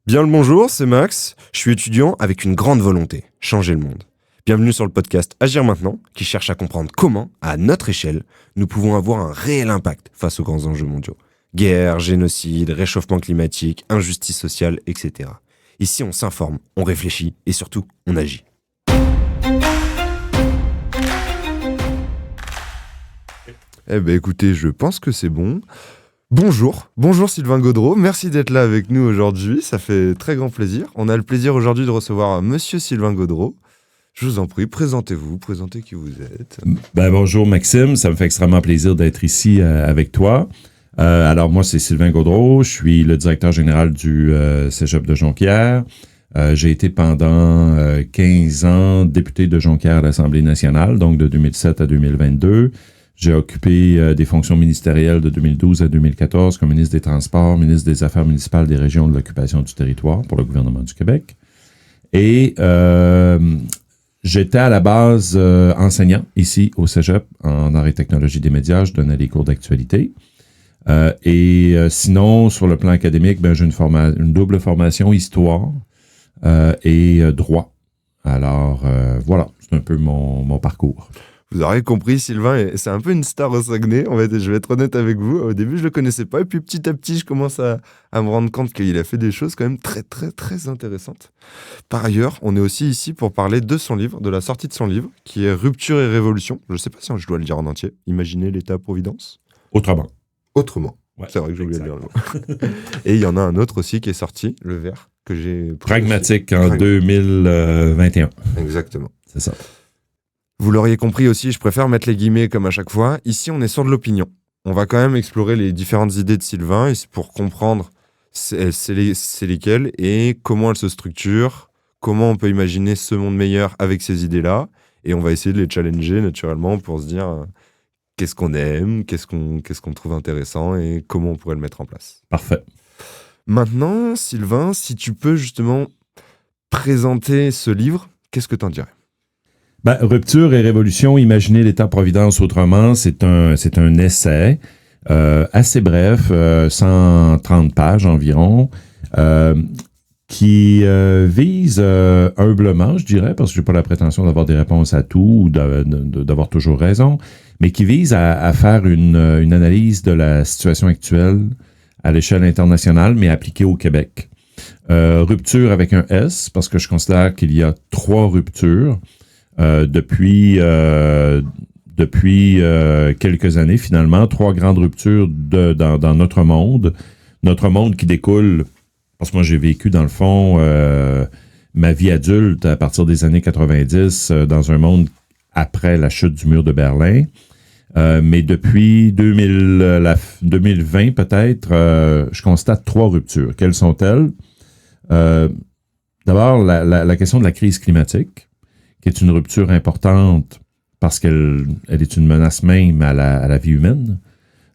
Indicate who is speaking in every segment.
Speaker 1: Bien le bonjour, c'est Max. Je suis étudiant avec une grande volonté, changer le monde. Bienvenue sur le podcast Agir maintenant, qui cherche à comprendre comment, à notre échelle, nous pouvons avoir un réel impact face aux grands enjeux mondiaux. Guerre, génocide, réchauffement climatique, injustice sociale, etc. Ici, on s'informe, on réfléchit et surtout, on agit. Eh ben écoutez, je pense que c'est bon. Bonjour Sylvain Gaudreau, merci d'être là avec nous aujourd'hui, ça fait très grand plaisir. On a le plaisir aujourd'hui de recevoir Monsieur Sylvain Gaudreau. Je vous en prie, présentez-vous, présentez qui vous êtes.
Speaker 2: Bonjour Maxime, ça me fait extrêmement plaisir d'être ici avec toi. Alors moi c'est Sylvain Gaudreau, je suis le directeur général du Cégep de Jonquière. J'ai été pendant 15 ans député de Jonquière à l'Assemblée nationale, donc de 2007 à 2022. J'ai occupé des fonctions ministérielles de 2012 à 2014 comme ministre des Transports, ministre des Affaires municipales des régions de l'occupation du territoire pour le gouvernement du Québec. Et j'étais à la base enseignant ici au Cégep en arts et technologies des médias. Je donnais des cours d'actualité. Sinon, sur le plan académique, j'ai une double formation, histoire et droit. Alors, voilà, c'est un peu mon parcours.
Speaker 1: Vous aurez compris, Sylvain, c'est un peu une star au Saguenay. Je vais être honnête avec vous. Au début, je le connaissais pas. Et puis, petit à petit, je commence à me rendre compte qu'il a fait des choses quand même très, très, très intéressantes. Par ailleurs, on est aussi ici pour parler de son livre, de la sortie de son livre, qui est Rupture et Révolution. Je ne sais pas si je dois le dire en entier. Imaginez l'État-providence.
Speaker 2: Autrement.
Speaker 1: Ouais, c'est vrai que j'ai oublié de le dire. Et il y en a un autre aussi qui est sorti, Le Vert, que j'ai...
Speaker 2: Pragmatique en 2021.
Speaker 1: Exactement.
Speaker 2: C'est ça.
Speaker 1: Vous l'auriez compris aussi, je préfère mettre les guillemets comme à chaque fois. Ici, on est sur de l'opinion. On va quand même explorer les différentes idées de Sylvain et c'est pour comprendre c'est lesquelles et comment elles se structurent, comment on peut imaginer ce monde meilleur avec ces idées-là. Et on va essayer de les challenger naturellement pour se dire qu'est-ce qu'on aime, qu'est-ce qu'on trouve intéressant et comment on pourrait le mettre en place.
Speaker 2: Parfait.
Speaker 1: Maintenant, Sylvain, si tu peux justement présenter ce livre, qu'est-ce que t'en dirais ?
Speaker 2: Rupture et révolution, imaginer l'État-providence autrement, c'est un essai assez bref, 130 pages environ, qui vise humblement, je dirais, parce que j'ai pas la prétention d'avoir des réponses à tout ou d'avoir toujours raison, mais qui vise à faire une analyse de la situation actuelle à l'échelle internationale, mais appliquée au Québec. Rupture avec un S, parce que je considère qu'il y a 3 ruptures. Depuis quelques années, finalement, 3 grandes ruptures dans notre monde. Notre monde qui découle, parce que moi j'ai vécu dans le fond ma vie adulte à partir des années 90 dans un monde après la chute du mur de Berlin. Mais depuis 2020 peut-être, je constate 3 ruptures. Quelles sont-elles? D'abord, la question de la crise climatique, qui est une rupture importante parce qu'elle est une menace même à la vie humaine.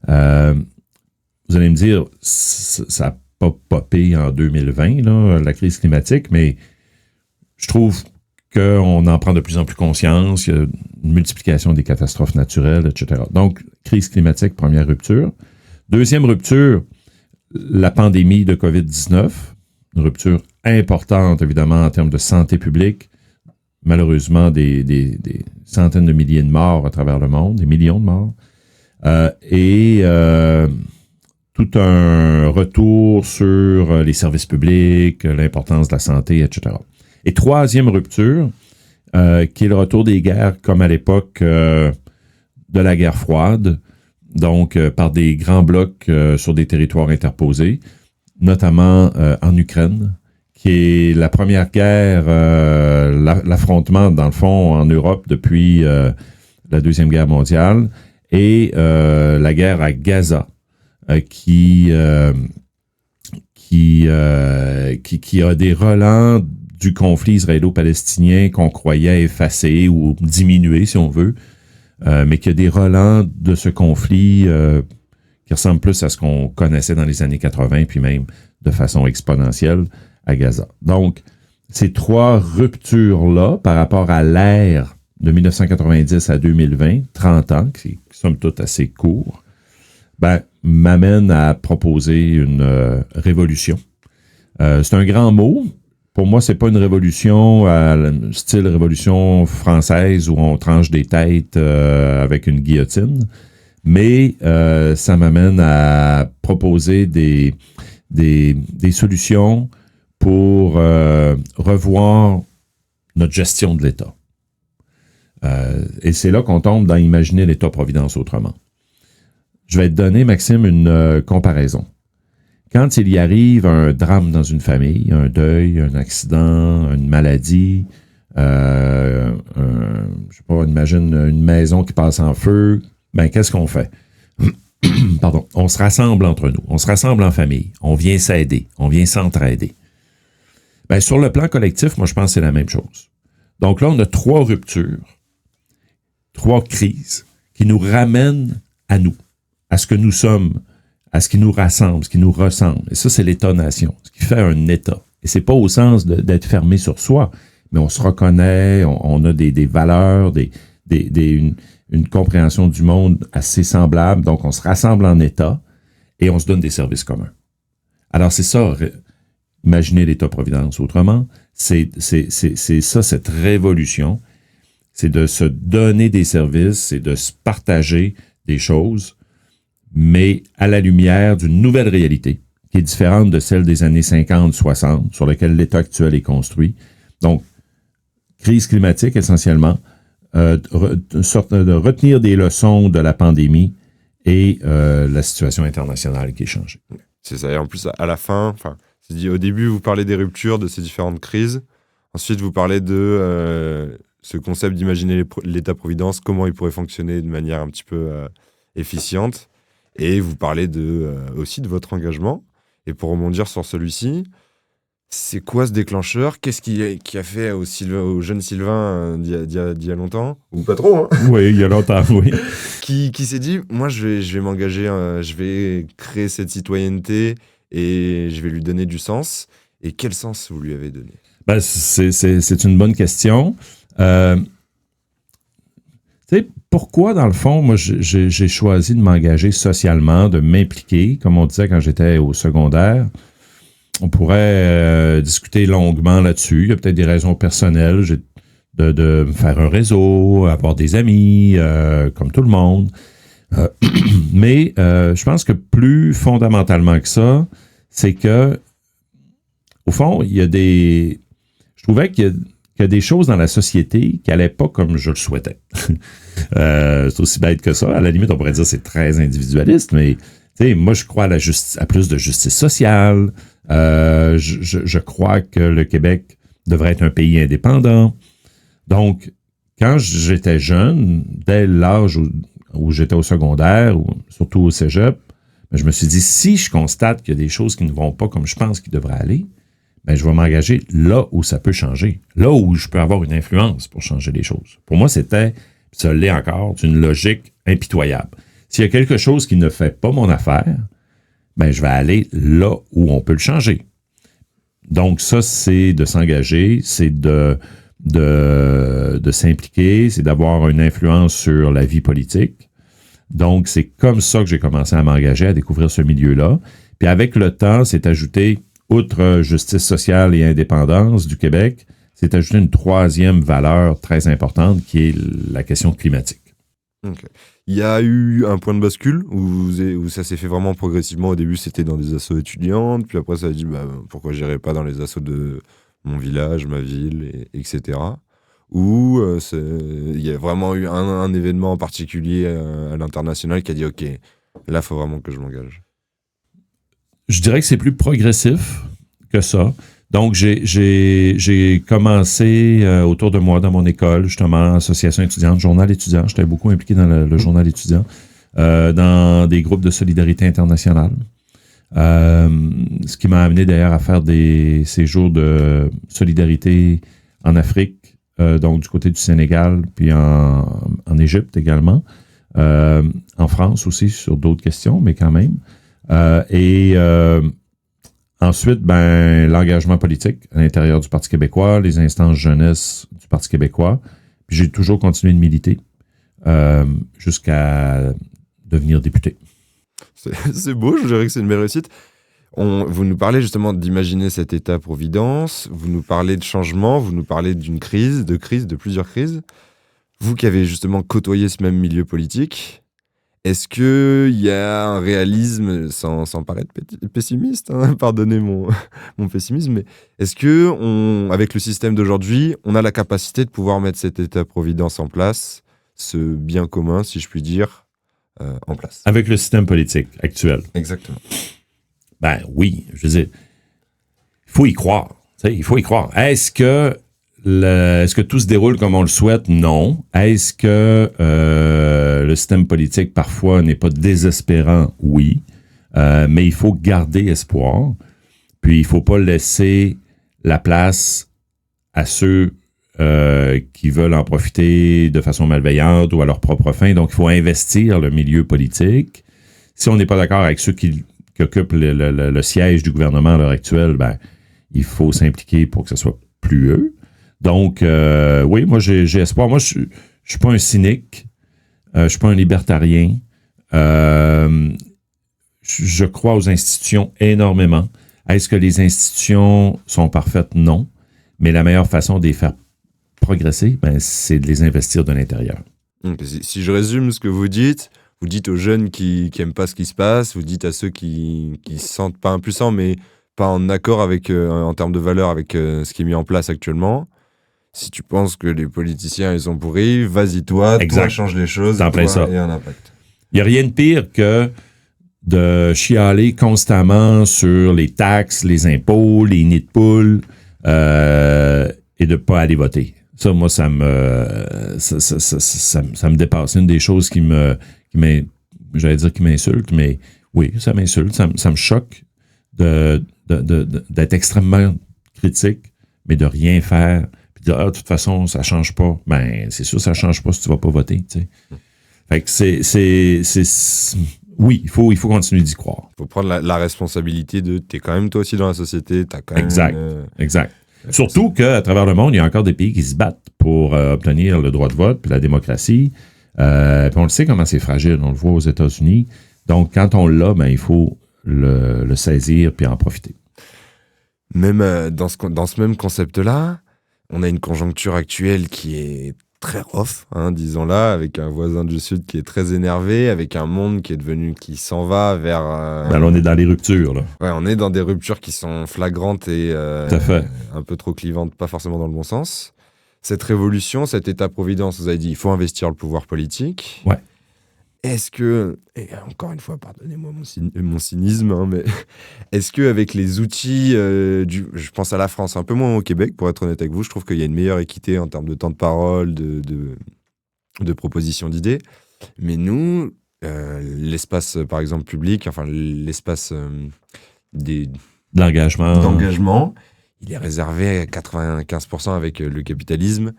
Speaker 2: Vous allez me dire, ça n'a pas popé en 2020, là, la crise climatique, mais je trouve qu'on en prend de plus en plus conscience. Il y a une multiplication des catastrophes naturelles, etc. Donc, crise climatique, première rupture. Deuxième rupture, la pandémie de COVID-19, une rupture importante, évidemment, en termes de santé publique. Malheureusement, des centaines de milliers de morts à travers le monde, des millions de morts, tout un retour sur les services publics, l'importance de la santé, etc. Et troisième rupture, qui est le retour des guerres comme à l'époque de la guerre froide, donc par des grands blocs sur des territoires interposés, notamment en Ukraine, qui est la première guerre, l'affrontement, dans le fond, en Europe depuis la Deuxième Guerre mondiale, et la guerre à Gaza, qui a des relents du conflit israélo-palestinien qu'on croyait effacé ou diminué, si on veut, mais qui a des relents de ce conflit qui ressemble plus à ce qu'on connaissait dans les années 80, puis même de façon exponentielle à Gaza. Donc, ces 3 ruptures-là, par rapport à l'ère de 1990 à 2020, 30 ans, qui est somme toute assez court, m'amène à proposer une révolution C'est un grand mot. Pour moi, c'est pas une révolution style révolution française où on tranche des têtes avec une guillotine, mais ça m'amène à proposer des solutions pour revoir notre gestion de l'État. Et c'est là qu'on tombe dans imaginer l'État-providence autrement. Je vais te donner, Maxime, une comparaison. Quand il y arrive un drame dans une famille, un deuil, un accident, une maladie, je sais pas, imagine une maison qui passe en feu, ben qu'est-ce qu'on fait? Pardon, on se rassemble entre nous, on se rassemble en famille, on vient s'aider, on vient s'entraider. Ben, sur le plan collectif, moi je pense que c'est la même chose. Donc là, on a 3 ruptures, 3 crises qui nous ramènent à nous, à ce que nous sommes, à ce qui nous rassemble, ce qui nous ressemble. Et ça, c'est l'État-nation, ce qui fait un État. Et c'est pas au sens d'être fermé sur soi, mais on se reconnaît, on a des valeurs, une compréhension du monde assez semblable. Donc, on se rassemble en État et on se donne des services communs. Alors, c'est ça, imaginer l'État-providence. Autrement, c'est ça, cette révolution. C'est de se donner des services, c'est de se partager des choses, mais à la lumière d'une nouvelle réalité qui est différente de celle des années 50-60 sur laquelle l'État actuel est construit. Donc, crise climatique essentiellement, retenir des leçons de la pandémie et la situation internationale qui est changée.
Speaker 1: C'est ça, et en plus à la fin, c'est dit, au début vous parlez des ruptures, de ces différentes crises, ensuite vous parlez de ce concept d'imaginer l'État-providence, comment il pourrait fonctionner de manière un petit peu efficiente. Et vous parlez aussi de votre engagement. Et pour rebondir sur celui-ci, c'est quoi ce déclencheur? Qu'est-ce qui a fait au jeune Sylvain d'il y a longtemps? Ou pas trop, hein?
Speaker 2: Oui, il y a longtemps, oui.
Speaker 1: qui s'est dit, moi, je vais m'engager, je vais créer cette citoyenneté et je vais lui donner du sens. Et quel sens vous lui avez donné?
Speaker 2: Ben, c'est une bonne question. Tu sais, pourquoi, dans le fond, moi, j'ai choisi de m'engager socialement, de m'impliquer, comme on disait quand j'étais au secondaire. On pourrait discuter longuement là-dessus. Il y a peut-être des raisons personnelles de me faire un réseau, avoir des amis, comme tout le monde. Mais je pense que plus fondamentalement que ça, c'est que, au fond, il y a des... Je trouvais qu'il y a des choses dans la société qui n'allaient pas comme je le souhaitais. C'est aussi bête que ça. À la limite, on pourrait dire que c'est très individualiste, mais moi, je crois à plus de justice sociale. Je crois que le Québec devrait être un pays indépendant. Donc, quand j'étais jeune, dès l'âge où j'étais au secondaire, ou surtout au cégep, je me suis dit, si je constate qu'il y a des choses qui ne vont pas comme je pense qu'ils devraient aller, ben, je vais m'engager là où ça peut changer, là où je peux avoir une influence pour changer les choses. Pour moi, c'était, ça l'est encore, une logique impitoyable. S'il y a quelque chose qui ne fait pas mon affaire, ben, je vais aller là où on peut le changer. Donc, ça, c'est de s'engager, c'est de s'impliquer, c'est d'avoir une influence sur la vie politique. Donc, c'est comme ça que j'ai commencé à m'engager, à découvrir ce milieu-là. Puis avec le temps, c'est ajouté, outre justice sociale et indépendance du Québec, c'est ajouté une 3e valeur très importante qui est la question climatique.
Speaker 1: Okay. Il y a eu un point de bascule où ça s'est fait vraiment progressivement. Au début, c'était dans des assos étudiantes, puis après, ça a dit pourquoi j'irais pas dans les assos de mon village, ma ville, etc. Ou il y a vraiment eu un événement en particulier à l'international qui a dit ok, là, il faut vraiment que je m'engage.
Speaker 2: Je dirais que c'est plus progressif que ça. Donc, j'ai commencé autour de moi, dans mon école, justement, association étudiante, journal étudiant. J'étais beaucoup impliqué dans le journal étudiant, dans des groupes de solidarité internationale. Ce qui m'a amené d'ailleurs à faire des séjours de solidarité en Afrique, donc du côté du Sénégal, puis en Égypte également, en France aussi, sur d'autres questions, mais quand même. Ensuite, l'engagement politique à l'intérieur du Parti québécois, les instances jeunesse du Parti québécois. Puis j'ai toujours continué de militer jusqu'à devenir député.
Speaker 1: C'est beau, je dirais que c'est une belle réussite. Vous nous parlez justement d'imaginer cet État-providence, vous nous parlez de changement, vous nous parlez d'une crise, de plusieurs crises. Vous qui avez justement côtoyé ce même milieu politique, est-ce qu'il y a un réalisme, sans paraître pessimiste, hein, pardonnez mon pessimisme, mais est-ce que, avec le système d'aujourd'hui, on a la capacité de pouvoir mettre cet État-providence en place, ce bien commun, si je puis dire, en place?
Speaker 2: Avec le système politique actuel.
Speaker 1: Exactement.
Speaker 2: Ben oui, je veux dire, il faut y croire. Il faut y croire. Est-ce que tout se déroule comme on le souhaite? Non. Est-ce que le système politique, parfois, n'est pas désespérant? Oui. Mais il faut garder espoir. Puis, il faut pas laisser la place à ceux qui veulent en profiter de façon malveillante ou à leur propre fin. Donc, il faut investir le milieu politique. Si on n'est pas d'accord avec ceux qui occupent le siège du gouvernement à l'heure actuelle, ben, il faut s'impliquer pour que ce soit plus eux. Donc, oui, moi, j'ai espoir. Moi, je suis pas un cynique. Je suis pas un libertarien. Je crois aux institutions énormément. Est-ce que les institutions sont parfaites? Non. Mais la meilleure façon de les faire progresser, ben, c'est de les investir de l'intérieur.
Speaker 1: Si je résume ce que vous dites aux jeunes qui aiment pas ce qui se passe, vous dites à ceux qui se sentent pas impuissants, mais pas en accord avec, en termes de valeur avec ce qui est mis en place actuellement. Si tu penses que les politiciens, ils sont pourris, vas-y toi change les choses,
Speaker 2: et
Speaker 1: un impact.
Speaker 2: Il n'y a rien de pire que de chialer constamment sur les taxes, les impôts, les nids de poules, et de pas aller voter. Ça, moi, ça me dépasse. C'est une des choses qui m'insulte, mais oui, ça m'insulte, ça me choque d'être extrêmement critique, mais de rien faire. De toute façon, ça change pas. Ben, c'est sûr, ça change pas si tu vas pas voter, tu sais. Fait que oui, il faut continuer d'y croire.
Speaker 1: Il faut prendre la responsabilité t'es quand même toi aussi dans la société, t'as quand même...
Speaker 2: Exact. Surtout qu'à travers le monde, il y a encore des pays qui se battent pour obtenir le droit de vote puis la démocratie. Puis on le sait comment c'est fragile, on le voit aux États-Unis. Donc, quand on l'a, ben, il faut le saisir puis en profiter.
Speaker 1: Même dans ce même concept-là, on a une conjoncture actuelle qui est très rough, hein, disons-la, avec un voisin du Sud qui est très énervé, avec un monde qui s'en va vers...
Speaker 2: Ben là, on est dans les ruptures, là.
Speaker 1: Ouais, on est dans des ruptures qui sont flagrantes et
Speaker 2: tout à fait.
Speaker 1: Un peu trop clivantes, pas forcément dans le bon sens. Cette révolution, cet État-providence, vous avez dit, il faut investir le pouvoir politique.
Speaker 2: Ouais.
Speaker 1: Est-ce que, et encore une fois, pardonnez-moi mon cynisme, hein, mais est-ce qu'avec les outils, je pense à la France, un peu moins au Québec, pour être honnête avec vous, je trouve qu'il y a une meilleure équité en termes de temps de parole, de propositions d'idées. Mais nous, l'espace, par exemple, public, enfin l'espace d'engagement, il est réservé à 95% avec le capitalisme,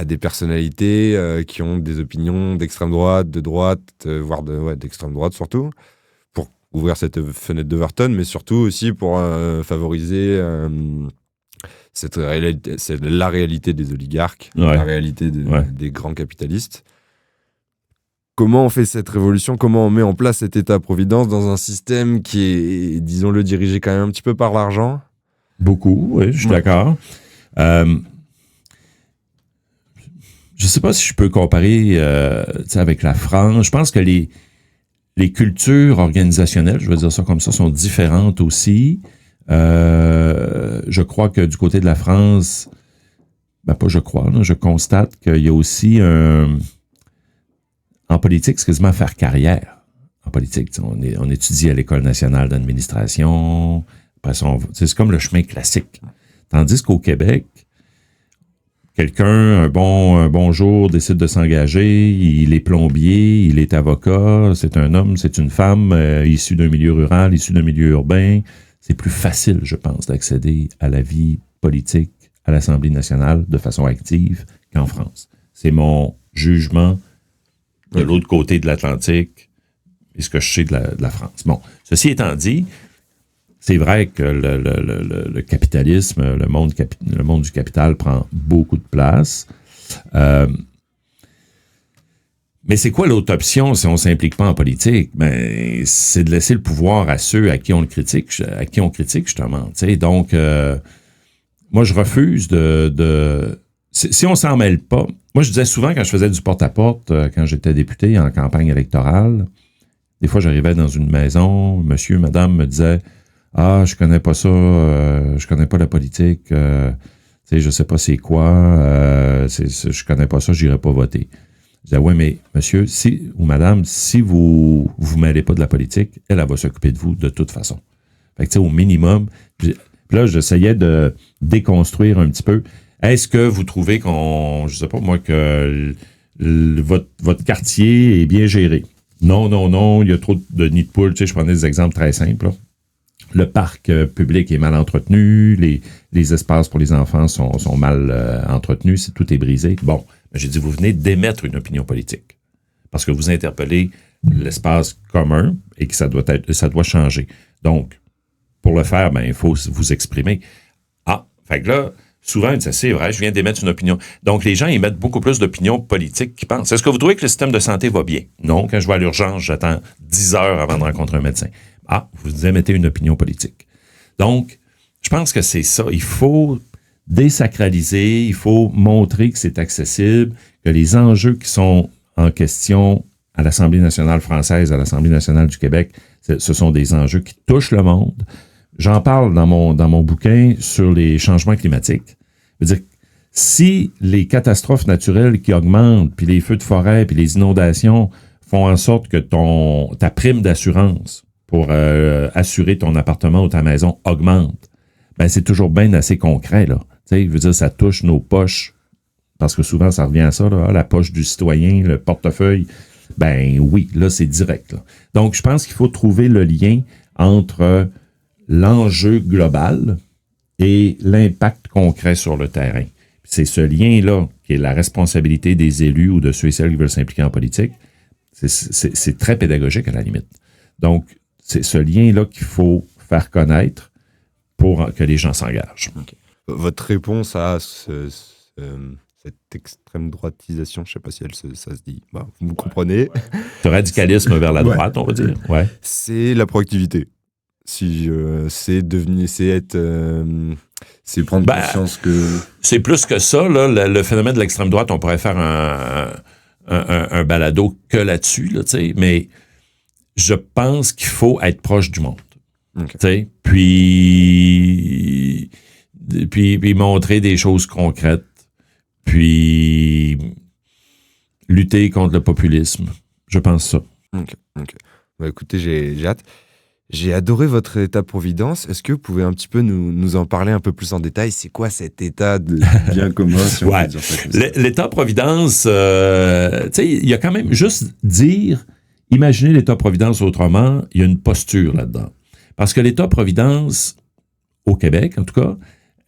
Speaker 1: à des personnalités qui ont des opinions d'extrême droite, de droite, voire d'extrême droite surtout, pour ouvrir cette fenêtre d'Overton, mais surtout aussi pour favoriser la réalité des oligarques, la réalité des grands capitalistes. Comment on fait cette révolution? Comment on met en place cet État-providence dans un système qui est, disons-le, dirigé quand même un petit peu par l'argent?
Speaker 2: Beaucoup, oui, je suis d'accord. Je ne sais pas si je peux comparer avec la France. Je pense que les cultures organisationnelles, je vais dire ça comme ça, sont différentes aussi. Je crois que du côté de la France, je constate qu'il y a aussi en politique, c'est quasiment faire carrière. En politique, on étudie à l'École nationale d'administration. Après ça, c'est comme le chemin classique. Tandis qu'au Québec, quelqu'un, un bon jour, décide de s'engager, il est plombier, il est avocat, c'est un homme, c'est une femme, issu d'un milieu rural, issu d'un milieu urbain. C'est plus facile, je pense, d'accéder à la vie politique à l'Assemblée nationale de façon active qu'en France. C'est mon jugement de l'autre côté de l'Atlantique et ce que je sais de la France. Bon, ceci étant dit, c'est vrai que le capitalisme, le monde du capital prend beaucoup de place. Mais c'est quoi l'autre option si on s'implique pas en politique? Ben, c'est de laisser le pouvoir à ceux à qui on le critique, justement. Tu sais, donc, moi, je refuse si on s'en mêle pas. Moi, je disais souvent quand je faisais du porte-à-porte, quand j'étais député en campagne électorale, des fois, j'arrivais dans une maison, monsieur, madame me disait, ah, je connais pas ça, je connais pas la politique, tu sais, je sais pas c'est quoi, je connais pas ça, j'irai pas voter. Je disais, ouais, mais monsieur, ou madame, si vous mêlez pas de la politique, elle va s'occuper de vous de toute façon. Fait que, tu sais, au minimum, puis là, j'essayais de déconstruire un petit peu. Est-ce que vous trouvez je sais pas moi, que votre quartier est bien géré? Non, il y a trop de nids de poules. Tu sais, je prenais des exemples très simples, là. Le parc public est mal entretenu, les espaces pour les enfants sont mal entretenus, tout est brisé. Bon, j'ai dit, vous venez d'émettre une opinion politique parce que vous interpellez l'espace commun et que ça doit changer. Donc, pour le faire, ben il faut vous exprimer. Ah, fait que là, souvent, ils disent, c'est vrai, je viens d'émettre une opinion. Donc, les gens émettent beaucoup plus d'opinions politiques qu'ils pensent. Est-ce que vous trouvez que le système de santé va bien? Non, quand je vais à l'urgence, j'attends 10 heures avant de rencontrer un médecin. Ah, vous émettez une opinion politique. Donc, je pense que c'est ça. Il faut désacraliser, il faut montrer que c'est accessible, que les enjeux qui sont en question à l'Assemblée nationale française, à l'Assemblée nationale du Québec, ce sont des enjeux qui touchent le monde. J'en parle dans mon bouquin sur les changements climatiques. Je veux dire, si les catastrophes naturelles qui augmentent, puis les feux de forêt, puis les inondations font en sorte que ta prime d'assurance pour assurer ton appartement ou ta maison augmente, ben c'est toujours bien assez concret, là. Tu sais, je veux dire, ça touche nos poches, parce que souvent, ça revient à ça, là, la poche du citoyen, le portefeuille. Ben oui, là, c'est direct, là. Donc, je pense qu'il faut trouver le lien entre l'enjeu global et l'impact concret sur le terrain. C'est ce lien-là qui est la responsabilité des élus ou de ceux et celles qui veulent s'impliquer en politique. C'est très pédagogique à la limite. Donc, c'est ce lien-là qu'il faut faire connaître pour que les gens s'engagent.
Speaker 1: Okay. Votre réponse à cette extrême droitisation, je ne sais pas si ça se dit, bah, vous me comprenez. Ouais.
Speaker 2: Ce radicalisme vers la droite, on va dire. Ouais.
Speaker 1: C'est la proactivité. C'est prendre conscience que...
Speaker 2: C'est plus que ça, là, le phénomène de l'extrême droite, on pourrait faire un balado que là-dessus, là, mais je pense qu'il faut être proche du monde. Okay. Puis montrer des choses concrètes, puis lutter contre le populisme. Je pense ça.
Speaker 1: OK. Bah, écoutez, j'ai hâte. J'ai adoré votre État-providence. Est-ce que vous pouvez un petit peu nous en parler un peu plus en détail? C'est quoi cet état de bien commun, si on peut dire ça comme ça?
Speaker 2: L'État-providence, tu sais, il y a quand même juste imaginez l'État-providence autrement, il y a une posture là-dedans. Parce que l'État-providence, au Québec, en tout cas,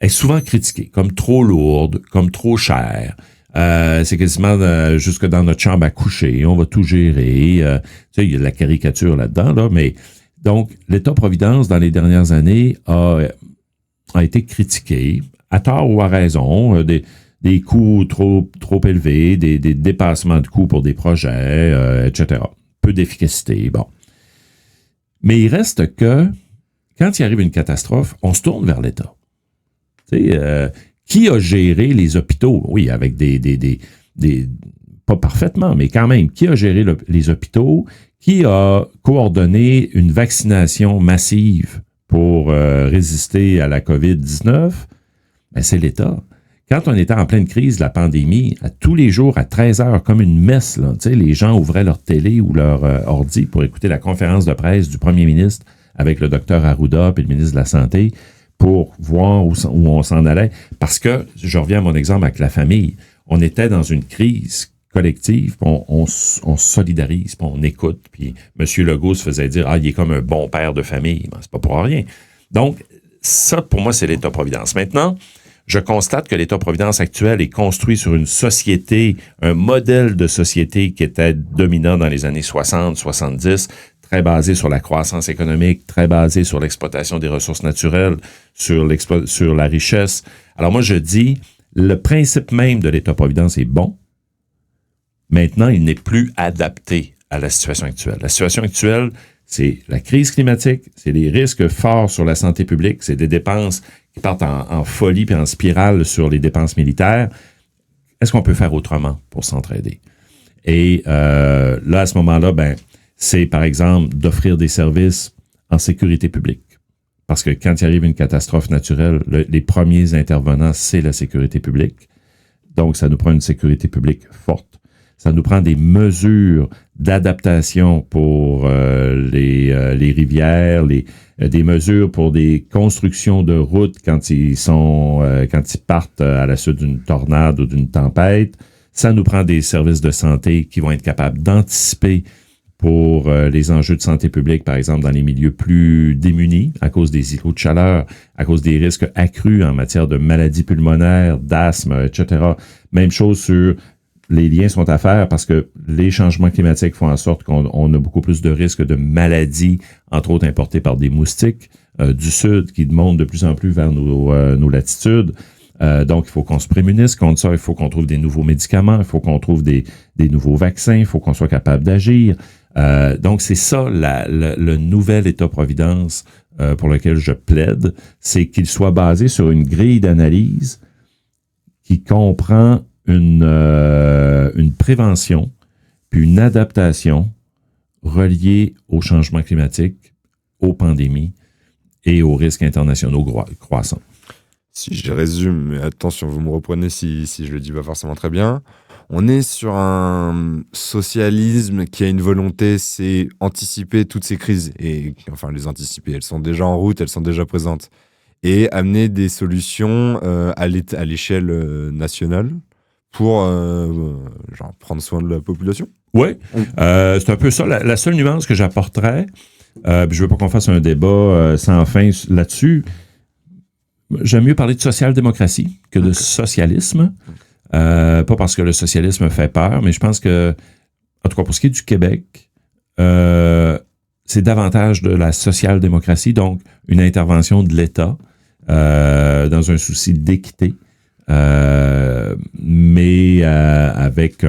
Speaker 2: est souvent critiqué comme trop lourde, comme trop chère. C'est quasiment jusque dans notre chambre à coucher, on va tout gérer. Tu sais, il y a de la caricature là-dedans, là, mais donc, l'État-providence, dans les dernières années, a été critiqué, à tort ou à raison, des coûts trop élevés, des dépassements de coûts pour des projets, etc. Peu d'efficacité, bon. Mais il reste que, quand il arrive une catastrophe, on se tourne vers l'État. Tu sais, qui a géré les hôpitaux? Oui, avec des pas parfaitement, mais quand même, qui a géré les hôpitaux? Qui a coordonné une vaccination massive pour résister à la COVID-19? Ben, c'est l'État. Quand on était en pleine crise de la pandémie, à tous les jours, à 13 heures, comme une messe, là, les gens ouvraient leur télé ou leur ordi pour écouter la conférence de presse du premier ministre avec le docteur Arruda et le ministre de la Santé pour voir où on s'en allait. Parce que, je reviens à mon exemple avec la famille, on était dans une crise collective, on solidarise, puis on écoute, puis M. Legault se faisait dire « Ah, il est comme un bon père de famille. » Ben, c'est pas pour rien. Donc, ça, pour moi, c'est l'État-providence. Maintenant, je constate que l'État-providence actuel est construit sur une société, un modèle de société qui était dominant dans les années 60, 70, très basé sur la croissance économique, très basé sur l'exploitation des ressources naturelles, sur la richesse. Alors moi, je dis, le principe même de l'État-providence est bon. Maintenant, il n'est plus adapté à la situation actuelle. La situation actuelle, c'est la crise climatique, c'est les risques forts sur la santé publique, c'est des dépenses qui partent en folie puis en spirale sur les dépenses militaires. Est-ce qu'on peut faire autrement pour s'entraider? Et là, à ce moment-là, c'est par exemple d'offrir des services en sécurité publique. Parce que quand il arrive une catastrophe naturelle, les premiers intervenants, c'est la sécurité publique. Donc, ça nous prend une sécurité publique forte. Ça nous prend des mesures d'adaptation pour les rivières, des mesures pour des constructions de routes quand ils partent à la suite d'une tornade ou d'une tempête. Ça nous prend des services de santé qui vont être capables d'anticiper pour les enjeux de santé publique, par exemple, dans les milieux plus démunis, à cause des îlots de chaleur, à cause des risques accrus en matière de maladies pulmonaires, d'asthme, etc. Même chose sur les liens sont à faire parce que les changements climatiques font en sorte qu'on a beaucoup plus de risques de maladies, entre autres importées par des moustiques du sud qui montent de plus en plus vers nos latitudes. Donc, il faut qu'on se prémunisse contre ça, il faut qu'on trouve des nouveaux médicaments, il faut qu'on trouve des nouveaux vaccins, il faut qu'on soit capable d'agir. Donc, c'est ça le nouvel État-providence pour lequel je plaide, c'est qu'il soit basé sur une grille d'analyse qui comprend une prévention puis une adaptation reliée au changement climatique, aux pandémies et aux risques internationaux croissants.
Speaker 1: Si je résume, mais attention, vous me reprenez si je le dis pas forcément très bien. On est sur un socialisme qui a une volonté, c'est anticiper toutes ces crises. Et enfin, les anticiper, elles sont déjà en route, elles sont déjà présentes. Et amener des solutions à l'échelle nationale pour prendre soin de la population.
Speaker 2: Oui, c'est un peu ça. La seule nuance que j'apporterais, je ne veux pas qu'on fasse un débat sans fin là-dessus, j'aime mieux parler de social-démocratie que de socialisme. Pas parce que le socialisme fait peur, mais je pense que, en tout cas pour ce qui est du Québec, c'est davantage de la social-démocratie, donc une intervention de l'État dans un souci d'équité, mais avec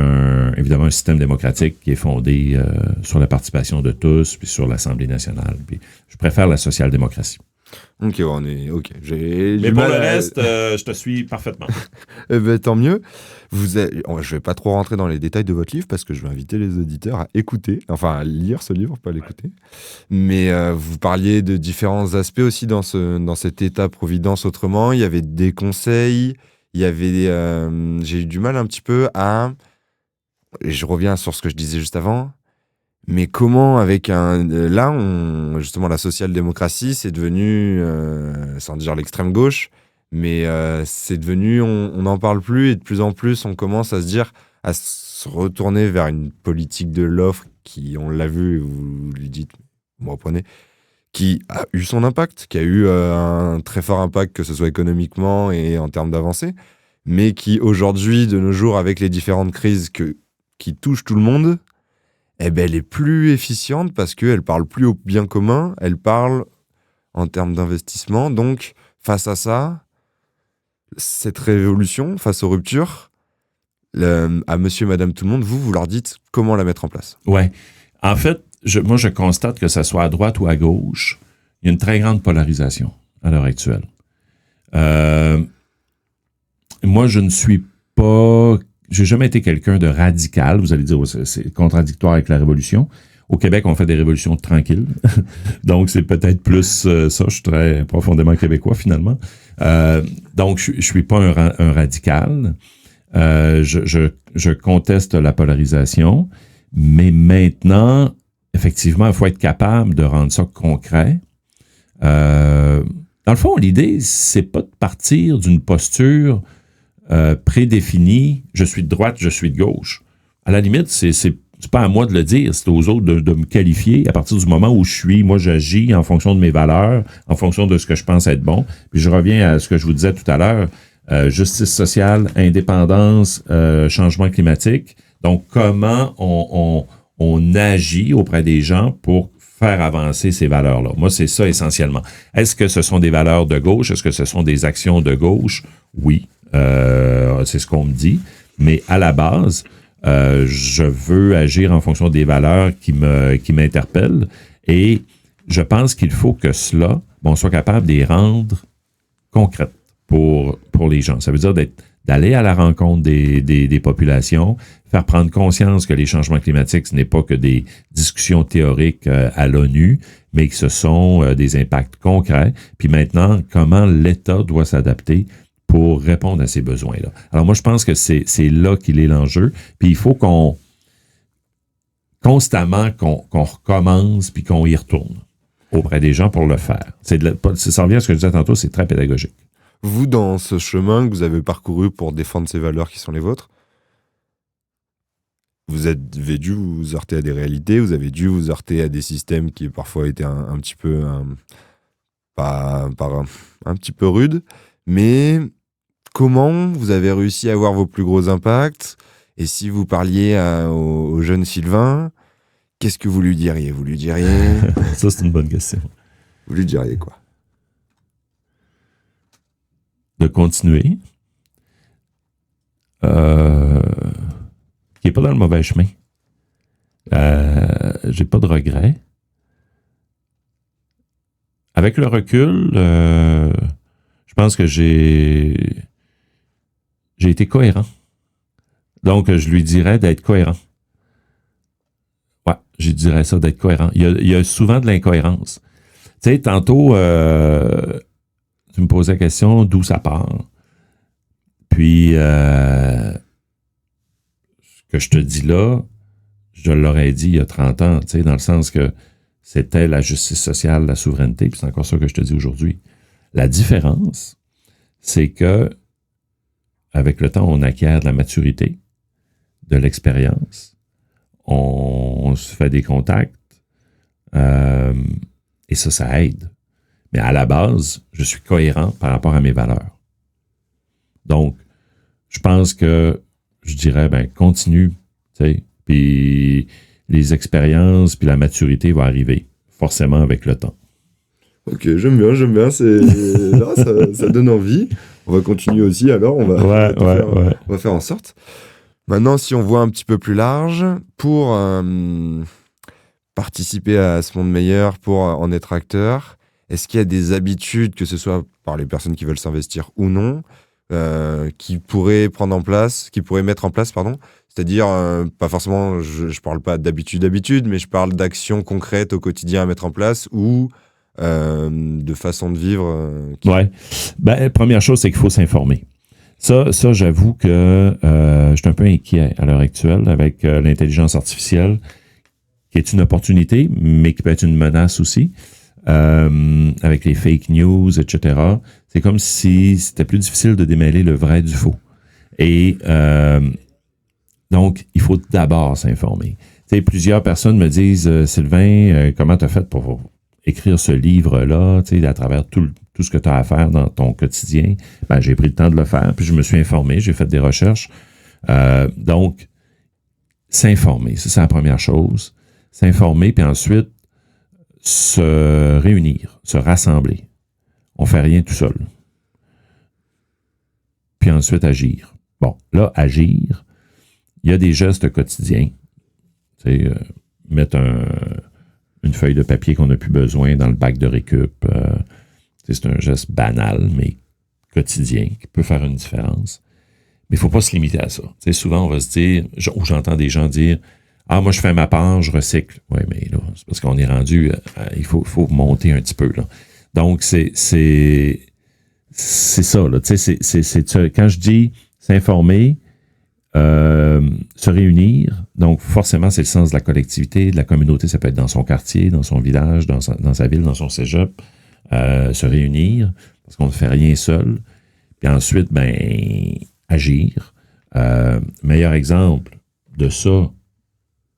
Speaker 2: évidemment un système démocratique qui est fondé sur la participation de tous, puis sur l'Assemblée nationale. Puis je préfère la social-démocratie.
Speaker 1: Ok, on est ok.
Speaker 2: Mais pour le reste, je te suis parfaitement.
Speaker 1: Tant mieux. Je vais pas trop rentrer dans les détails de votre livre parce que je vais inviter les auditeurs à écouter, enfin à lire ce livre, pas à l'écouter. Mais vous parliez de différents aspects aussi dans cet État-providence autrement. Il y avait des conseils, il y avait j'ai eu du mal un petit peu et je reviens sur ce que je disais juste avant. Mais comment, avec justement, la social-démocratie, c'est devenu, sans dire l'extrême gauche, mais c'est devenu, on n'en parle plus, et de plus en plus, on commence à se retourner vers une politique de l'offre qui, on l'a vu, vous lui dites, vous me reprenez, qui a eu son impact, qui a eu un très fort impact, que ce soit économiquement et en termes d'avancée, mais qui, aujourd'hui, de nos jours, avec les différentes crises qui touchent tout le monde, elle est plus efficiente parce qu'elle parle plus au bien commun, elle parle en termes d'investissement. Donc, face à ça, cette révolution, face aux ruptures, à monsieur et madame tout le monde, vous leur dites comment la mettre en place.
Speaker 2: Ouais. En fait, moi, je constate que ça soit à droite ou à gauche, il y a une très grande polarisation à l'heure actuelle. Moi, je ne suis pas... J'ai jamais été quelqu'un de radical. Vous allez dire, c'est contradictoire avec la Révolution. Au Québec, on fait des révolutions tranquilles. Donc, c'est peut-être plus ça. Je suis très profondément québécois, finalement. Donc, je suis pas un radical. Je conteste la polarisation. Mais maintenant, effectivement, il faut être capable de rendre ça concret. Dans le fond, l'idée, c'est pas de partir d'une posture prédéfini, je suis de droite, je suis de gauche. À la limite, c'est pas à moi de le dire, c'est aux autres de me qualifier à partir du moment où moi j'agis en fonction de mes valeurs, en fonction de ce que je pense être bon. Puis je reviens à ce que je vous disais tout à l'heure, justice sociale, indépendance, changement climatique. Donc, comment on agit auprès des gens pour faire avancer ces valeurs-là. Moi, c'est ça essentiellement. Est-ce que ce sont des valeurs de gauche? Est-ce que ce sont des actions de gauche? Oui. C'est ce qu'on me dit. Mais à la base, Je veux agir en fonction des valeurs qui m'interpellent. Et je pense qu'il faut que cela, on soit capable de les rendre concrètes pour les gens. Ça veut dire d'aller à la rencontre des populations, faire prendre conscience que les changements climatiques, ce n'est pas que des discussions théoriques à l'ONU, mais que ce sont des impacts concrets. Puis maintenant, comment l'État doit s'adapter pour répondre à ces besoins-là. Alors moi, je pense que c'est là qu'il est l'enjeu. Puis il faut constamment qu'on recommence puis qu'on y retourne auprès des gens pour le faire. Ça revient à ce que je disais tantôt, c'est très pédagogique.
Speaker 1: Vous, dans ce chemin que vous avez parcouru pour défendre ces valeurs qui sont les vôtres, vous avez dû vous heurter à des réalités, vous avez dû vous heurter à des systèmes qui parfois étaient un petit peu un petit peu rudes, mais comment vous avez réussi à avoir vos plus gros impacts? Et si vous parliez au jeune Sylvain, qu'est-ce que vous lui diriez? Vous lui diriez...
Speaker 2: Ça, c'est une bonne question.
Speaker 1: Vous lui diriez quoi?
Speaker 2: De continuer. Qui n'est pas dans le mauvais chemin. J'ai pas de regrets. Avec le recul, je pense que j'ai été cohérent. Donc, je lui dirais d'être cohérent. Ouais, je dirais ça, d'être cohérent. Il y a souvent de l'incohérence. Tu sais, tantôt, tu me posais la question d'où ça part. Puis, ce que je te dis là, je l'aurais dit il y a 30 ans, tu sais, dans le sens que c'était la justice sociale, la souveraineté, puis c'est encore ça que je te dis aujourd'hui. La différence, c'est que avec le temps, on acquiert de la maturité, de l'expérience, on se fait des contacts, et ça aide. Mais à la base, je suis cohérent par rapport à mes valeurs. Donc, je pense que je dirais, continue, tu sais, puis les expériences, puis la maturité va arriver, forcément avec le temps.
Speaker 1: Ok, j'aime bien, là, ça donne envie. On va continuer aussi, alors, on va faire en sorte. Maintenant, si on voit un petit peu plus large, pour participer à ce monde meilleur, pour en être acteur, est-ce qu'il y a des habitudes, que ce soit par les personnes qui veulent s'investir ou non, qui pourraient mettre en place, pardon. C'est-à-dire, pas forcément, je parle pas d'habitude, mais je parle d'actions concrètes au quotidien à mettre en place ou de façon de vivre.
Speaker 2: Première chose, c'est qu'il faut s'informer. Ça, j'avoue que je suis un peu inquiet à l'heure actuelle avec l'intelligence artificielle, qui est une opportunité, mais qui peut être une menace aussi. Avec les fake news, etc. C'est comme si c'était plus difficile de démêler le vrai du faux. Et donc, il faut d'abord s'informer. Tu sais, plusieurs personnes me disent, Sylvain, comment tu as fait pour écrire ce livre-là, tu sais, à travers tout ce que tu as à faire dans ton quotidien? J'ai pris le temps de le faire, puis je me suis informé, j'ai fait des recherches. Donc, s'informer, ça, c'est la première chose. S'informer, puis ensuite, se réunir, se rassembler. On fait rien tout seul. Puis ensuite, agir. Bon, là, agir, il y a des gestes quotidiens. Tu sais, mettre une feuille de papier qu'on n'a plus besoin dans le bac de récup. C'est un geste banal, mais quotidien, qui peut faire une différence. Mais il ne faut pas se limiter à ça. Tu sais, souvent, on va se dire, ou j'entends des gens dire, moi, je fais ma part, je recycle. Oui, mais là, c'est parce qu'on est rendu, il faut monter un petit peu, là. Donc, c'est ça, là. Tu sais, quand je dis s'informer, se réunir, donc forcément, c'est le sens de la collectivité, de la communauté. Ça peut être dans son quartier, dans son village, dans sa ville, dans son cégep. Se réunir, parce qu'on ne fait rien seul. Puis ensuite, agir. Meilleur exemple de ça,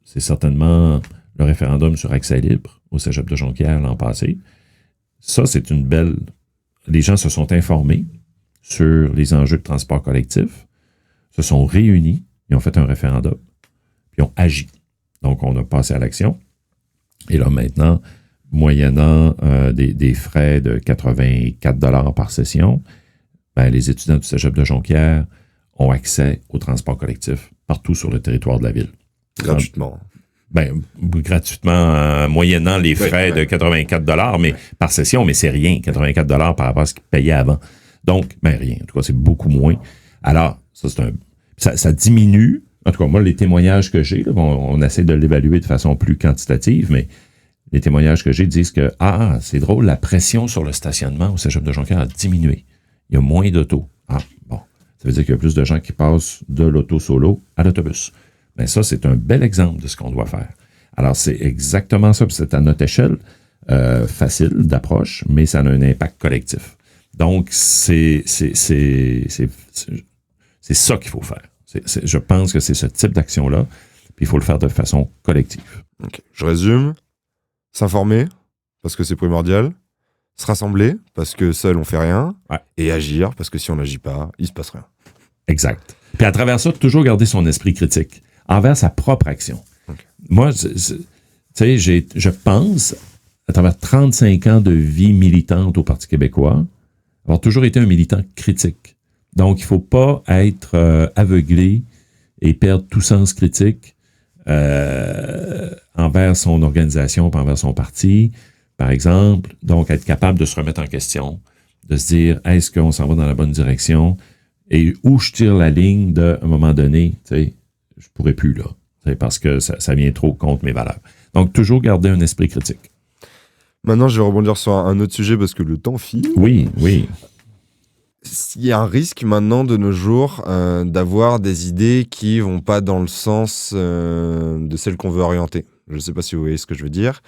Speaker 2: c'est certainement le référendum sur accès libre au cégep de Jonquière l'an passé. Ça, c'est une belle... Les gens se sont informés sur les enjeux de transport collectif, se sont réunis, ils ont fait un référendum, puis ont agi. Donc, on a passé à l'action. Et là, maintenant, moyennant des frais de 84 $ par session, les étudiants du cégep de Jonquière ont accès au transport collectif partout sur le territoire de la ville.
Speaker 1: Gratuitement.
Speaker 2: Gratuitement, moyennant les frais de 84 $, mais par session, mais c'est rien, 84 $ par rapport à ce qu'ils payaient avant. Donc, rien. En tout cas, c'est beaucoup moins. Alors, ça diminue. En tout cas, moi, les témoignages que j'ai, là, on essaie de l'évaluer de façon plus quantitative, mais les témoignages que j'ai disent que, c'est drôle, la pression sur le stationnement au Cégep de Jonquière a diminué. Il y a moins d'autos. Ça veut dire qu'il y a plus de gens qui passent de l'auto solo à l'autobus. Mais ça, c'est un bel exemple de ce qu'on doit faire. Alors, c'est exactement ça. Puis c'est à notre échelle facile d'approche, mais ça a un impact collectif. Donc, c'est ça qu'il faut faire. Je pense que c'est ce type d'action-là, puis il faut le faire de façon collective.
Speaker 1: Okay. Je résume. S'informer, parce que c'est primordial. Se rassembler, parce que seul on fait rien.
Speaker 2: Ouais.
Speaker 1: Et agir, parce que si on n'agit pas, il se passe rien.
Speaker 2: Exact. Puis à travers ça, toujours garder son esprit critique envers sa propre action. Okay. Moi, tu sais, je pense, à travers 35 ans de vie militante au Parti québécois, avoir toujours été un militant critique. Donc, il ne faut pas être aveuglé et perdre tout sens critique envers son organisation, envers son parti, par exemple. Donc, être capable de se remettre en question, de se dire, est-ce qu'on s'en va dans la bonne direction? Et où je tire la ligne à un moment donné, tu sais, je pourrais plus là, parce que ça vient trop contre mes valeurs. Donc, toujours garder un esprit critique.
Speaker 1: Maintenant, je vais rebondir sur un autre sujet parce que le temps file.
Speaker 2: Oui.
Speaker 1: Il y a un risque maintenant de nos jours d'avoir des idées qui vont pas dans le sens de celles qu'on veut orienter. Je ne sais pas si vous voyez ce que je veux dire.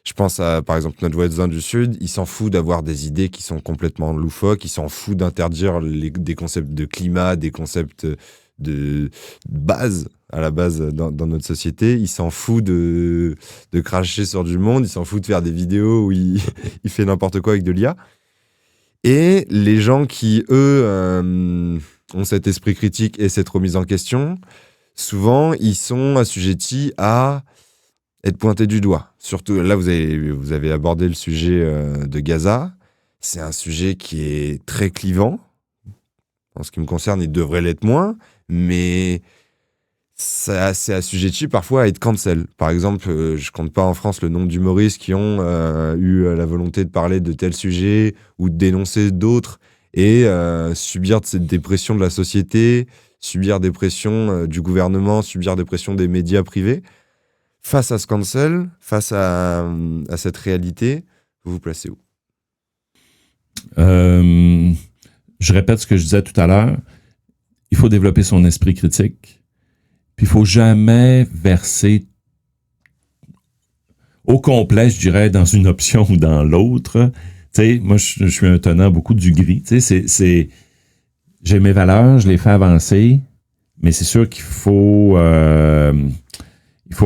Speaker 1: Je pense à, par exemple, notre voisin du Sud, il s'en fout d'avoir des idées qui sont complètement loufoques, il s'en fout d'interdire des concepts de climat, des concepts de base, à la base dans notre société. Il s'en fout de cracher sur du monde, il s'en fout de faire des vidéos où il fait n'importe quoi avec de l'IA. Et les gens qui, eux, ont cet esprit critique et cette remise en question, souvent, ils sont assujettis à être pointés du doigt. Surtout, là, vous avez abordé le sujet de Gaza. C'est un sujet qui est très clivant. En ce qui me concerne, il devrait l'être moins, mais ça, c'est assujetti parfois à être cancel. Par exemple, je compte pas en France le nombre d'humoristes qui ont eu la volonté de parler de tels sujets ou de dénoncer d'autres et subir cette dépression de la société, subir des pressions du gouvernement, subir des pressions des médias privés. Face à ce cancel, face à cette réalité, vous vous placez où?
Speaker 2: Je répète ce que je disais tout à l'heure. Il faut développer son esprit critique. Puis il faut jamais verser au complet, je dirais, dans une option ou dans l'autre. Tu sais, moi, je suis un tenant beaucoup du gris. Tu sais, j'ai mes valeurs, je les fais avancer, mais c'est sûr qu'il faut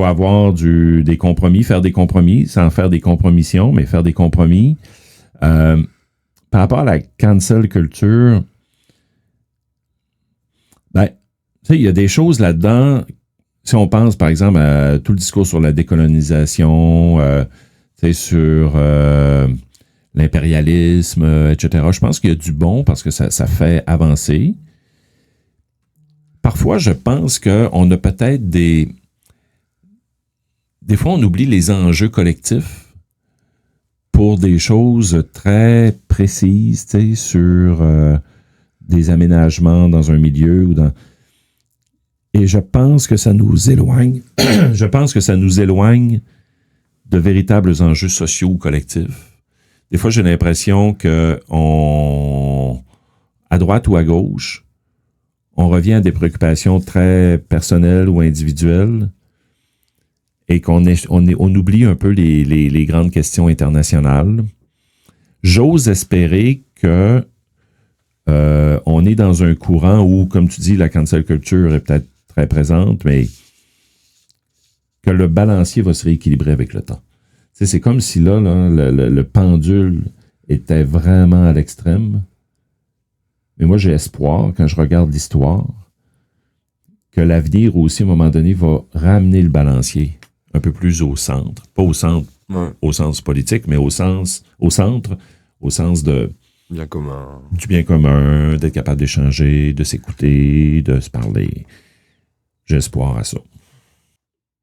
Speaker 2: avoir des compromis, faire des compromis, sans faire des compromissions, mais faire des compromis. Par rapport à la cancel culture, tu sais, il y a des choses là-dedans. Si on pense, par exemple, à tout le discours sur la décolonisation, tu sais, sur l'impérialisme, etc., je pense qu'il y a du bon parce que ça fait avancer. Parfois, je pense qu'on a peut-être des fois, on oublie les enjeux collectifs pour des choses très précises, tu sais, sur des aménagements dans un milieu ou dans... Et je pense que ça nous éloigne. Je pense que ça nous éloigne de véritables enjeux sociaux ou collectifs. Des fois, j'ai l'impression que à droite ou à gauche, on revient à des préoccupations très personnelles ou individuelles et qu'on oublie un peu les grandes questions internationales. J'ose espérer que on est dans un courant où, comme tu dis, la cancel culture est peut-être très présente, mais que le balancier va se rééquilibrer avec le temps. Tu sais, c'est comme si là le pendule était vraiment à l'extrême. Mais moi, j'ai espoir, quand je regarde l'histoire, que l'avenir aussi, à un moment donné, va ramener le balancier un peu plus au centre. Pas au centre, au sens politique, mais au centre, au sens de
Speaker 1: Bien commun.
Speaker 2: Du bien commun, d'être capable d'échanger, de s'écouter, de se parler. J'ai espoir à ça.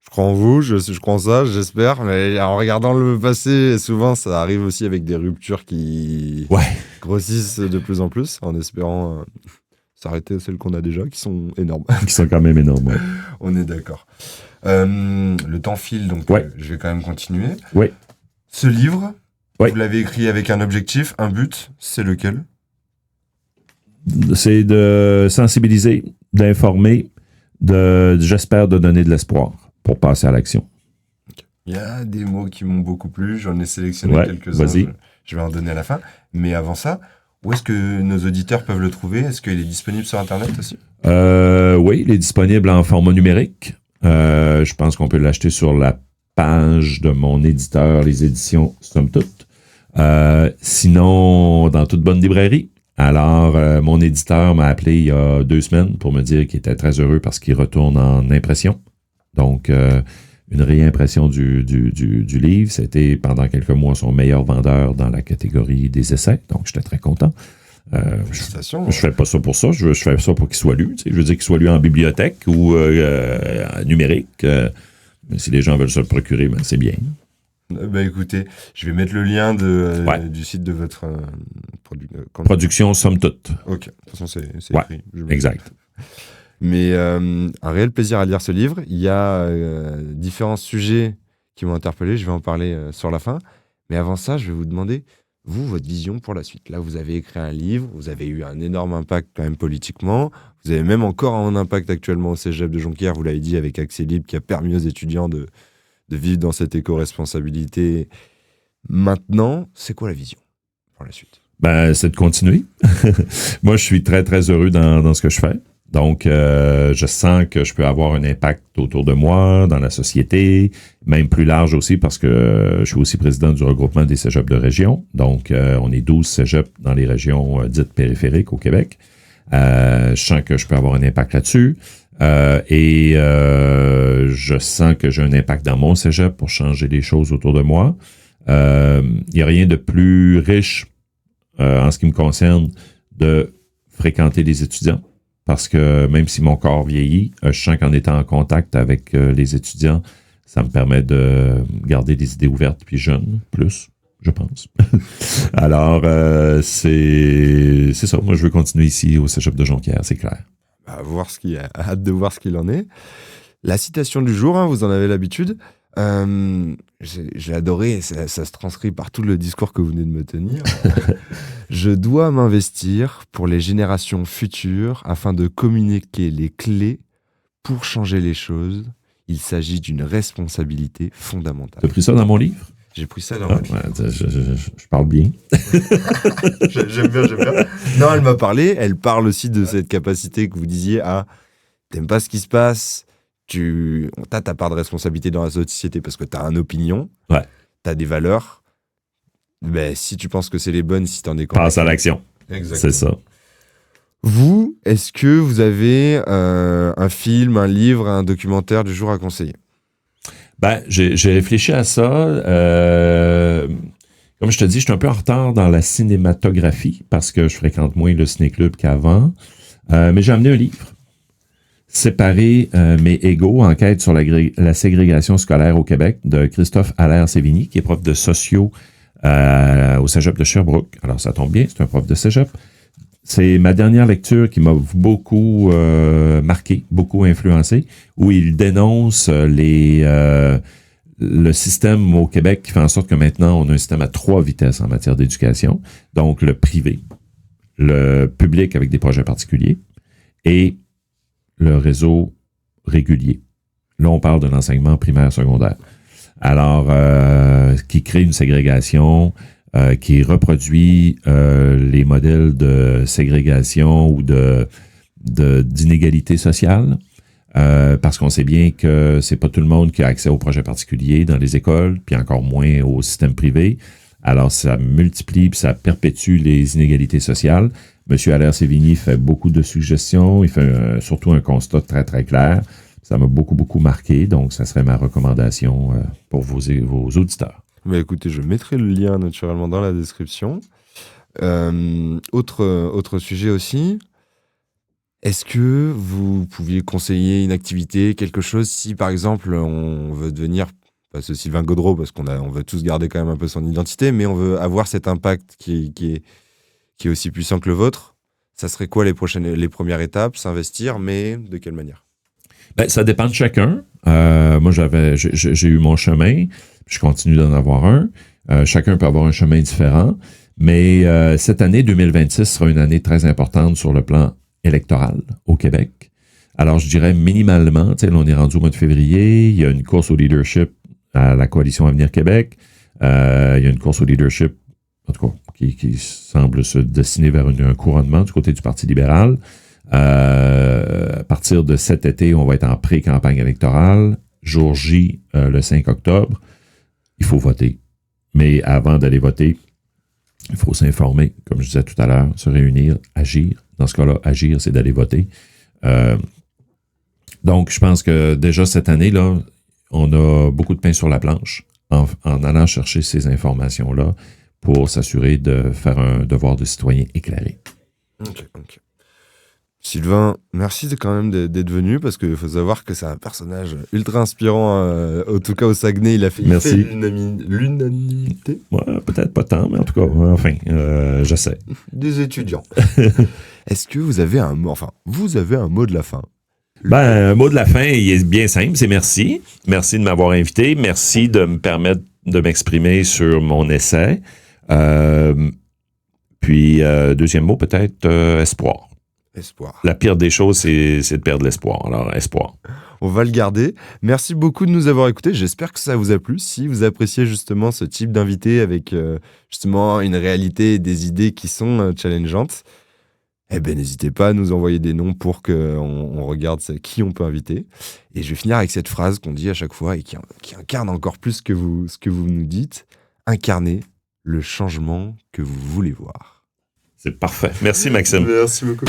Speaker 1: Je crois en vous, je crois en ça, j'espère. Mais en regardant le passé, souvent, ça arrive aussi avec des ruptures qui
Speaker 2: Ouais.
Speaker 1: grossissent de plus en plus, en espérant s'arrêter à celles qu'on a déjà, qui sont énormes.
Speaker 2: Qui sont quand même énormes, ouais.
Speaker 1: On est d'accord. Le temps file, donc
Speaker 2: Ouais.
Speaker 1: je vais quand même continuer.
Speaker 2: Ouais.
Speaker 1: Ce livre,
Speaker 2: Ouais.
Speaker 1: vous l'avez écrit avec un objectif, un but, c'est lequel?
Speaker 2: C'est de sensibiliser, d'informer, j'espère, de donner de l'espoir pour passer à l'action.
Speaker 1: Il y a des mots qui m'ont beaucoup plu, j'en ai sélectionné
Speaker 2: Ouais,
Speaker 1: quelques-uns,
Speaker 2: vas-y.
Speaker 1: je vais en donner à la fin. Mais avant ça, où est-ce que nos auditeurs peuvent le trouver? Est-ce qu'il est disponible sur Internet aussi?
Speaker 2: Oui, il est disponible en format numérique. Je pense qu'on peut l'acheter sur la page de mon éditeur, les éditions Somme Toute. Sinon, dans toute bonne librairie. Alors, mon éditeur m'a appelé il y a 2 semaines pour me dire qu'il était très heureux parce qu'il retourne en impression. Donc, une réimpression du livre. C'était pendant quelques mois son meilleur vendeur dans la catégorie des essais. Donc, j'étais très content.
Speaker 1: Félicitations.
Speaker 2: Je fais pas ça pour ça. Je fais ça pour qu'il soit lu. Tu sais. Je veux dire qu'il soit lu en bibliothèque ou en numérique. Mais si les gens veulent se le procurer, ben, c'est bien.
Speaker 1: Bah écoutez, je vais mettre le lien
Speaker 2: Ouais.
Speaker 1: du site de votre
Speaker 2: Production Somme Toute.
Speaker 1: Ok, de toute façon c'est
Speaker 2: Ouais,
Speaker 1: écrit.
Speaker 2: Exact.
Speaker 1: Mais un réel plaisir à lire ce livre. Il y a différents sujets qui m'ont interpellé. Je vais en parler sur la fin. Mais avant ça, je vais vous demander, vous, votre vision pour la suite. Là, vous avez écrit un livre, vous avez eu un énorme impact quand même politiquement. Vous avez même encore un impact actuellement au Cégep de Jonquière, vous l'avez dit, avec Accès Libre, qui a permis aux étudiants de vivre dans cette éco-responsabilité. Maintenant, c'est quoi la vision pour la suite?
Speaker 2: Ben, c'est de continuer. Moi, je suis très, très heureux dans ce que je fais. Donc, je sens que je peux avoir un impact autour de moi, dans la société, même plus large aussi parce que je suis aussi président du regroupement des cégeps de région. Donc, on est 12 cégeps dans les régions dites périphériques au Québec. Je sens que je peux avoir un impact là-dessus. Je sens que j'ai un impact dans mon cégep pour changer les choses autour de moi. Il n'y a rien de plus riche en ce qui me concerne de fréquenter les étudiants. Parce que même si mon corps vieillit, je sens qu'en étant en contact avec les étudiants, ça me permet de garder des idées ouvertes puis jeunes, plus, je pense. Alors, c'est ça. Moi, je veux continuer ici au Cégep de Jonquière, c'est clair.
Speaker 1: Hâte de voir ce qu'il en est. La citation du jour, hein, vous en avez l'habitude. J'ai adoré, ça se transcrit par tout le discours que vous venez de me tenir. Je dois m'investir pour les générations futures afin de communiquer les clés pour changer les choses. Il s'agit d'une responsabilité fondamentale.
Speaker 2: Tu as pris ça dans mon livre?
Speaker 1: J'ai pris ça dans votre livre.
Speaker 2: Ouais, je parle bien.
Speaker 1: J'aime bien. Non, elle m'a parlé. Elle parle aussi de cette capacité que vous disiez à t'aimes pas ce qui se passe. T'as ta part de responsabilité dans la société parce que t'as une opinion,
Speaker 2: ouais.
Speaker 1: T'as des valeurs. Ben, si tu penses que c'est les bonnes, si t'en es convaincu.
Speaker 2: Passe à l'action.
Speaker 1: Exactement.
Speaker 2: C'est ça.
Speaker 1: Vous, est-ce que vous avez un film, un livre, un documentaire du jour à conseiller?
Speaker 2: Ben, j'ai réfléchi à ça. Comme je te dis, je suis un peu en retard dans la cinématographie parce que je fréquente moins le ciné-club qu'avant. Mais j'ai amené un livre. Séparer mais égaux, enquête sur la ségrégation scolaire au Québec, de Christophe Allaire-Sévigny, qui est prof de socio au Cégep de Sherbrooke. Alors, ça tombe bien, c'est un prof de Cégep. C'est ma dernière lecture qui m'a beaucoup marqué, beaucoup influencé, où il dénonce le système au Québec qui fait en sorte que maintenant, on a un système à 3 vitesses en matière d'éducation. Donc, le privé, le public avec des projets particuliers et le réseau régulier. Là, on parle de l'enseignement primaire secondaire. Alors, qui crée une ségrégation, qui reproduit les modèles de ségrégation ou d'inégalité sociale, parce qu'on sait bien que c'est pas tout le monde qui a accès aux projets particuliers dans les écoles, puis encore moins au système privé. Alors, ça multiplie puis ça perpétue les inégalités sociales. Monsieur Allaire-Sévigny fait beaucoup de suggestions. Il fait surtout un constat très, très clair. Ça m'a beaucoup, beaucoup marqué. Donc, ça serait ma recommandation pour vos auditeurs.
Speaker 1: Bah écoutez, je mettrai le lien naturellement dans la description. Autre sujet aussi. Est-ce que vous pouviez conseiller une activité, quelque chose, si par exemple on veut devenir, pas ce Sylvain Gaudreau, parce on veut tous garder quand même un peu son identité, mais on veut avoir cet impact qui est aussi puissant que le vôtre? Ça serait quoi les premières étapes? S'investir, mais de quelle manière?
Speaker 2: Ben, ça dépend de chacun. Moi, j'ai eu mon chemin, je continue d'en avoir un. Chacun peut avoir un chemin différent, mais cette année 2026 sera une année très importante sur le plan électoral au Québec. Alors, je dirais minimalement, là, on est rendu au mois de février, il y a une course au leadership à la Coalition Avenir Québec, il y a une course au leadership, en tout cas, qui semble se destiner vers un couronnement du côté du Parti libéral. À partir de cet été, on va être en pré-campagne électorale. Jour J, le 5 octobre, il faut voter. Mais avant d'aller voter, il faut s'informer, comme je disais tout à l'heure, se réunir, agir. Dans ce cas-là, agir, c'est d'aller voter. Donc, je pense que déjà cette année-là, on a beaucoup de pain sur la planche en allant chercher ces informations-là pour s'assurer de faire un devoir de citoyen éclairé.
Speaker 1: Ok. Sylvain, merci quand même d'être venu, parce qu'il faut savoir que c'est un personnage ultra inspirant, en tout cas au Saguenay, il fait l'unanimité.
Speaker 2: Ouais, peut-être pas tant, mais en tout cas, enfin, j'essaie.
Speaker 1: Des étudiants. Est-ce que vous avez un mot de la fin?
Speaker 2: Un mot de la fin, il est bien simple, c'est merci. Merci de m'avoir invité, merci de me permettre de m'exprimer sur mon essai. Puis, deuxième mot, peut-être espoir.
Speaker 1: Espoir.
Speaker 2: La pire des choses, c'est de perdre l'espoir. Alors, espoir.
Speaker 1: On va le garder. Merci beaucoup de nous avoir écoutés. J'espère que ça vous a plu. Si vous appréciez justement ce type d'invité avec justement une réalité et des idées qui sont challengeantes, n'hésitez pas à nous envoyer des noms pour qu'on regarde qui on peut inviter. Et je vais finir avec cette phrase qu'on dit à chaque fois et qui incarne encore plus ce que vous nous dites. Incarnez le changement que vous voulez voir.
Speaker 2: C'est parfait. Merci, Maxime.
Speaker 1: Merci beaucoup.